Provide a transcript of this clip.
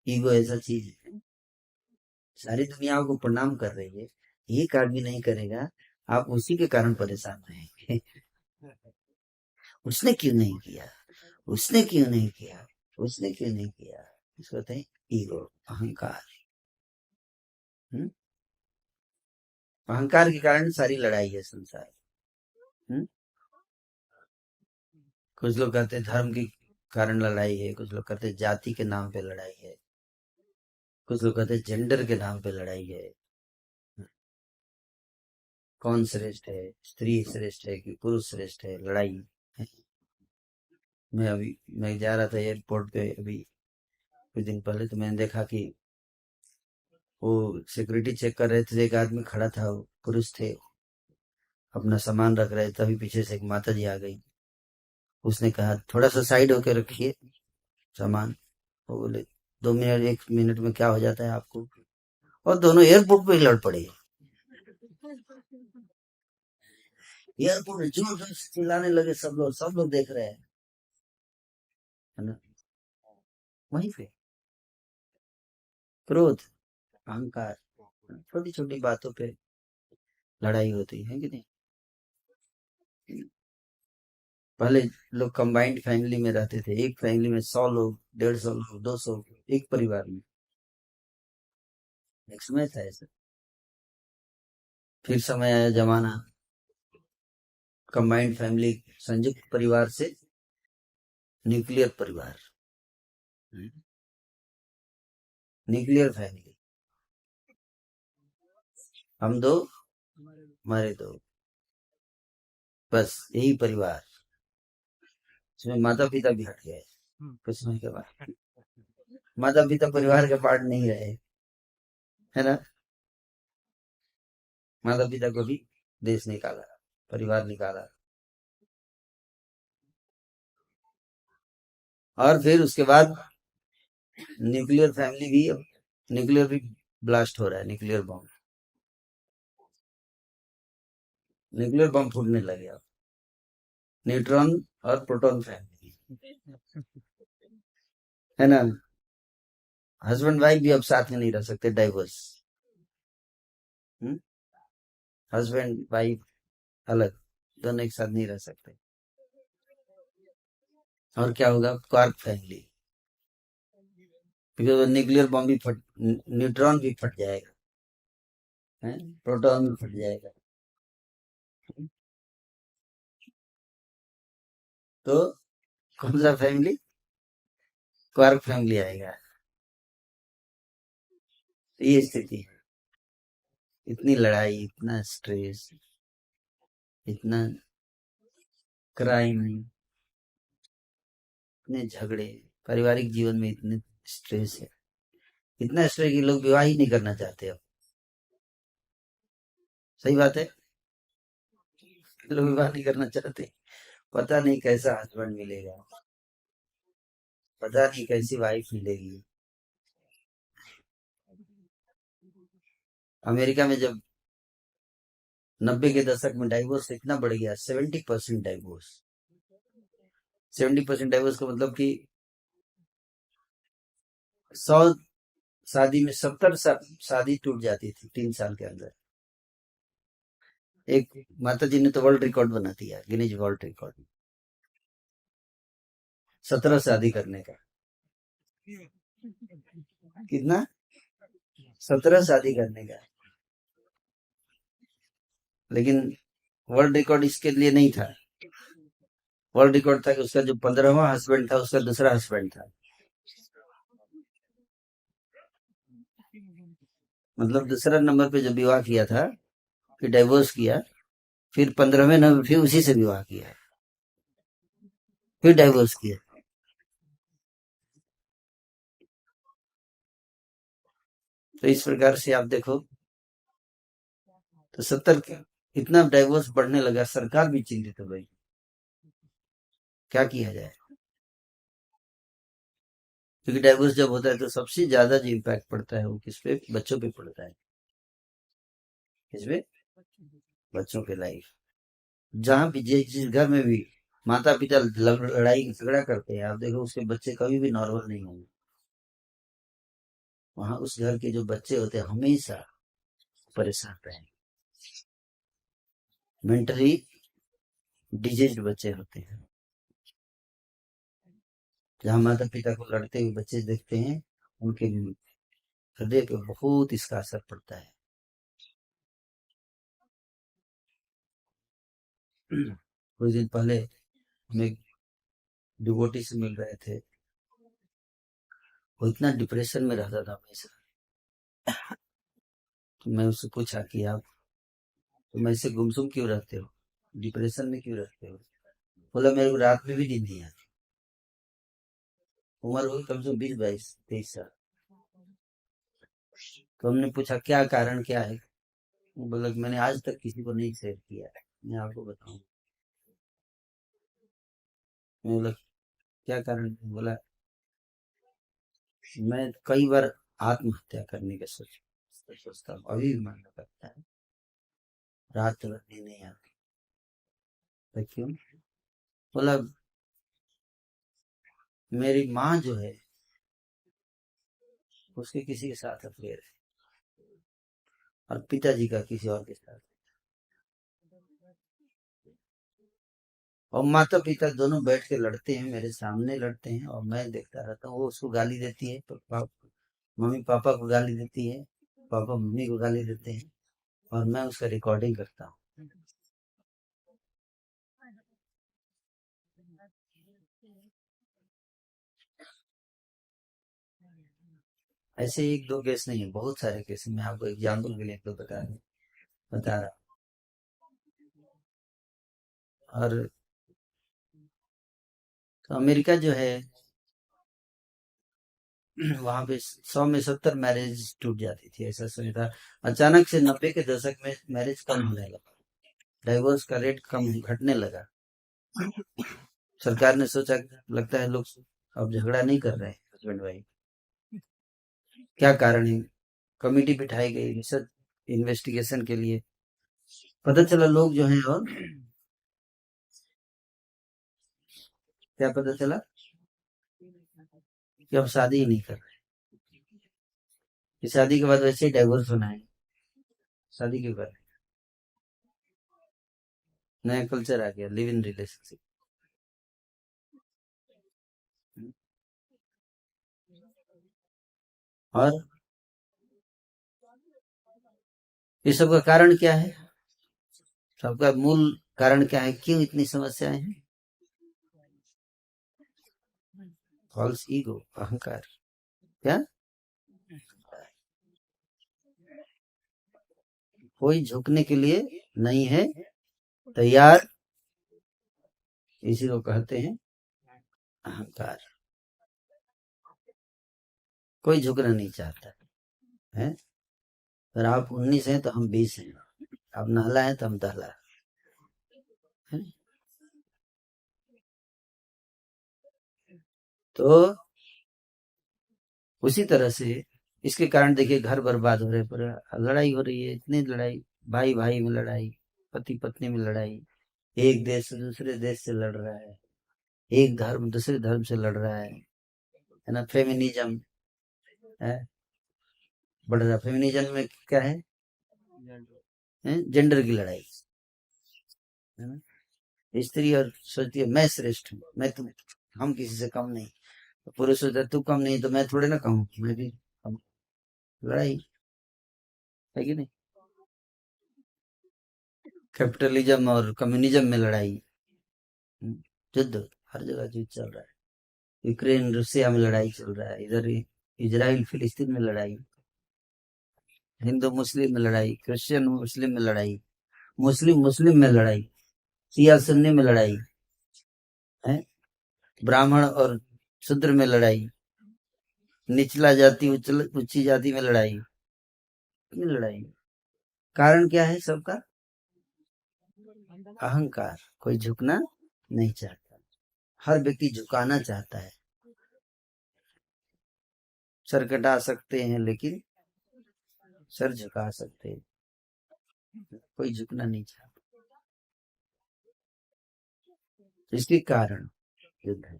Ego ऐसा चीज है, सारी दुनिया आपको प्रणाम कर रही है, एक आदमी नहीं करेगा, आप उसी के कारण परेशान रहेंगे। उसने क्यों नहीं किया, उसने क्यों नहीं किया, उसने क्यों नहीं किया। इसको कहते हैं ईगो, अहंकार। हम्म? अहंकार के कारण सारी लड़ाई है संसार। हम्म? कुछ लोग कहते हैं धर्म के कारण लड़ाई है, कुछ लोग कहते हैं जाति के नाम पे लड़ाई है, कुछ लोग कहते हैं जेंडर के नाम पे लड़ाई है। कौन श्रेष्ठ है, स्त्री श्रेष्ठ है कि पुरुष श्रेष्ठ है, लड़ाई है। मैं जा रहा था एयरपोर्ट पे अभी कुछ दिन पहले, तो मैंने देखा कि वो सिक्योरिटी चेक कर रहे थे, एक आदमी खड़ा था, वो पुरुष थे, अपना सामान रख रहे, तभी पीछे से एक माता जी आ गई। उसने कहा थोड़ा सा साइड होके रखिए सामान। वो बोले 2 मिनट, 1 मिनट में क्या हो जाता है आपको। और दोनों एयरपोर्ट पे ही लड़ पड़े। एयरपोर्ट में जोर जोर से चिल्लाने लगे, सब लोग देख रहे हैं, है ना। वहीं पे क्रोध, अहंकार, छोटी छोटी बातों पे लड़ाई होती है कि नहीं। पहले लोग कंबाइंड फैमिली में रहते थे, एक फैमिली में 100 लोग, 150 लोग, 200, एक परिवार में। एक समय था ऐसा। फिर समय आया जमाना कंबाइंड फैमिली, संयुक्त परिवार से न्यूक्लियर परिवार। न्यूक्लियर फैमिली, हम दो, हमारे दो, बस यही परिवार। इसमें माता पिता भी हट गए कुछ समय के बाद। माता पिता परिवार के पार्ट नहीं रहे, है ना। माता पिता को भी देश निकाला, परिवार निकाला। और फिर उसके बाद न्यूक्लियर फैमिली भी, अब न्यूक्लियर भी ब्लास्ट हो रहा है, न्यूक्लियर बम, न्यूक्लियर बम फूटने लगे अब। न्यूट्रॉन और प्रोटॉन फैमिली, है ना। हस्बैंड वाइफ भी अब साथ में नहीं रह सकते, डाइवर्स। हस्बैंड वाइफ अलग, दोनों एक साथ नहीं रह सकते। और क्या होगा, क्वार्क फैमिली, क्योंकि न्यूक्लियर बम भी फट, न्यूट्रॉन भी फट जाएगा, है, प्रोटॉन भी फट जाएगा। तो कौन सा फैमिली, क्वार्क फैमिली आएगा। तो ये स्थिति है, इतनी लड़ाई, इतना स्ट्रेस, इतना क्राइम, इतने झगड़े, पारिवारिक जीवन में इतने स्ट्रेस है, इतना स्ट्रेस कि लोग विवाह ही नहीं करना चाहते अब। सही बात है, लोग विवाह नहीं करना चाहते। पता नहीं कैसा हस्बैंड मिलेगा, पता नहीं कैसी वाइफ मिलेगी। अमेरिका में जब 90 के दशक में डाइवोर्स इतना बढ़ गया, 70% डाइवोर्स। 70% डाइवोर्स का मतलब कि 100 शादी में 70 शादी टूट जाती थी 3 साल के अंदर। एक माता जी ने तो वर्ल्ड रिकॉर्ड बना दिया, गिनीज वर्ल्ड रिकॉर्ड, 17 शादी करने का। कितना, 17 शादी करने का। लेकिन वर्ल्ड रिकॉर्ड इसके लिए नहीं था, वर्ल्ड रिकॉर्ड था कि उसका जो 15वां हस्बैंड था, उसका दूसरा हस्बैंड था। मतलब दूसरा नंबर पे जब विवाह किया था, फिर डाइवोर्स किया, फिर 15वें नंबर फिर उसी से विवाह किया, फिर डाइवोर्स किया। तो इस प्रकार से आप देखो, तो 70 इतना डाइवोर्स बढ़ने लगा, सरकार भी चिंतित हो गई, क्या किया जाए। क्योंकि डाइवोर्स जब होता है तो सबसे ज्यादा जो इम्पैक्ट पड़ता है वो किस पे, बच्चों पे पड़ता है। किस पे, बच्चों के लाइफ। जहाँ भी जिस घर में भी माता पिता लड़ाई झगड़ा करते हैं, आप देखो उसके बच्चे कभी भी नॉर्मल नहीं होंगे। वहां उस घर के जो बच्चे होते हैं हमेशा परेशान रहेंगे, मेंटली डिजीज्ड बच्चे होते हैं। जहाँ माता पिता को लड़ते हुए बच्चे देखते हैं, उनके हृदय पे बहुत इसका असर पड़ता है। कुछ दिन पहले हम एक डिवोटी से मिल रहे थे, वो इतना डिप्रेशन में रहता था हमेशा। तो मैं उससे पूछा कि आप तुम ऐसे गुमसुम क्यों रहते हो, डिप्रेशन में क्यों रहते हो? बोला मेरे को रात में भी नींद नहीं आती। उम्र होगी कम से कम 20-22-23 साल। तो हमने पूछा क्या कारण क्या है? वो बोला कि मैंने आज तक किसी को नहीं शेयर किया है, मैं आपको बताऊं। मैं बोला क्या कारण है? बोला मैं कई बार आत्महत्या करने का सोचता हूँ, अभी भी मन करता है, रात भर नींद नहीं आती। तो क्यों? बोला मेरी माँ जो है उसके किसी के साथ अफेयर है, और पिताजी का किसी और के साथ। और माता पिता दोनों बैठ के लड़ते हैं, मेरे सामने लड़ते हैं और मैं देखता रहता हूँ। वो उसको गाली देती है, मम्मी पापा को गाली देती है, पापा मम्मी को गाली देते हैं, और मैं उसका रिकॉर्डिंग करता हूँ। ऐसे एक दो केस नहीं है, बहुत सारे केस हैं। मैं आपको एग्जाम्पल के लिए तो बता रहा हूँ। और तो अमेरिका जो है, वहां पे 100 में 70 मैरिज टूट जाती थी, ऐसा सुना था। अचानक से 90 के दशक में मैरिज कम होने लगा, डाइवोर्स का रेट कम घटने लगा। सरकार ने सोचा, लगता है लोग अब झगड़ा नहीं कर रहे हैं हस्बैंड वाइफ। क्या कारण है? कमेटी बिठाई गई रिसर्च इन्वेस्टिगेशन के लिए। पता चला लोग जो हैं, और क्या पता चला कि अब शादी ही नहीं कर रहे, कि शादी के बाद वैसे ही डाइवोर्स होना है, शादी क्यों कर रहे? नया कल्चर आ गया, लिव इन रिलेशनशिप। और ये सब का कारण क्या है? सबका मूल कारण क्या है? क्यों इतनी समस्याएं हैं? फॉल्स ईगो, अहंकार। क्या? कोई झुकने के लिए नहीं है तैयार, इसी को कहते हैं अहंकार। कोई झुकना नहीं चाहता है। अगर आप 19 हैं तो हम 20 हैं, आप नहला हैं तो हम दहला है। तो उसी तरह से इसके कारण देखिए घर बर्बाद हो रहे, पर लड़ाई हो रही है, इतनी लड़ाई, भाई भाई में लड़ाई, पति पत्नी में लड़ाई, एक देश से दूसरे देश से लड़ रहा है, एक धर्म दूसरे धर्म से लड़ रहा है ना। फेमिनिज्म है, बढ़ रहा। फेमिनिज्म में क्या है? जेंडर की लड़ाई है ना। स्त्री और सोचती है मैं श्रेष्ठ हूँ, मैं तुम, हम किसी से कम नहीं। तो पुरुष सोचता है तू कम नहीं तो मैं थोड़े ना कम हूँ, मैं भी कम। लड़ाई है कि नहीं? कैपिटलिज्म और कम्युनिज्म में लड़ाई, युद्ध, हर जगह युद्ध चल रहा है। यूक्रेन रूसिया में लड़ाई चल रहा है, इधर इजराइल फिलिस्तीन में लड़ाई, हिंदू मुस्लिम में लड़ाई, क्रिश्चियन मुस्लिम में लड़ाई, मुस्लिम मुस्लिम में लड़ाई, शिया सुन्नी में लड़ाई है, ब्राह्मण और शूद्र में लड़ाई, निचला जाति ऊंची जाति में लड़ाई, में लड़ाई। कारण क्या है सबका? अहंकार। कोई झुकना नहीं चाहता, हर व्यक्ति झुकाना चाहता है। सर कटा सकते हैं लेकिन सर झुका सकते हैं, कोई झुकना नहीं चाहता। इसके कारण युद्ध है।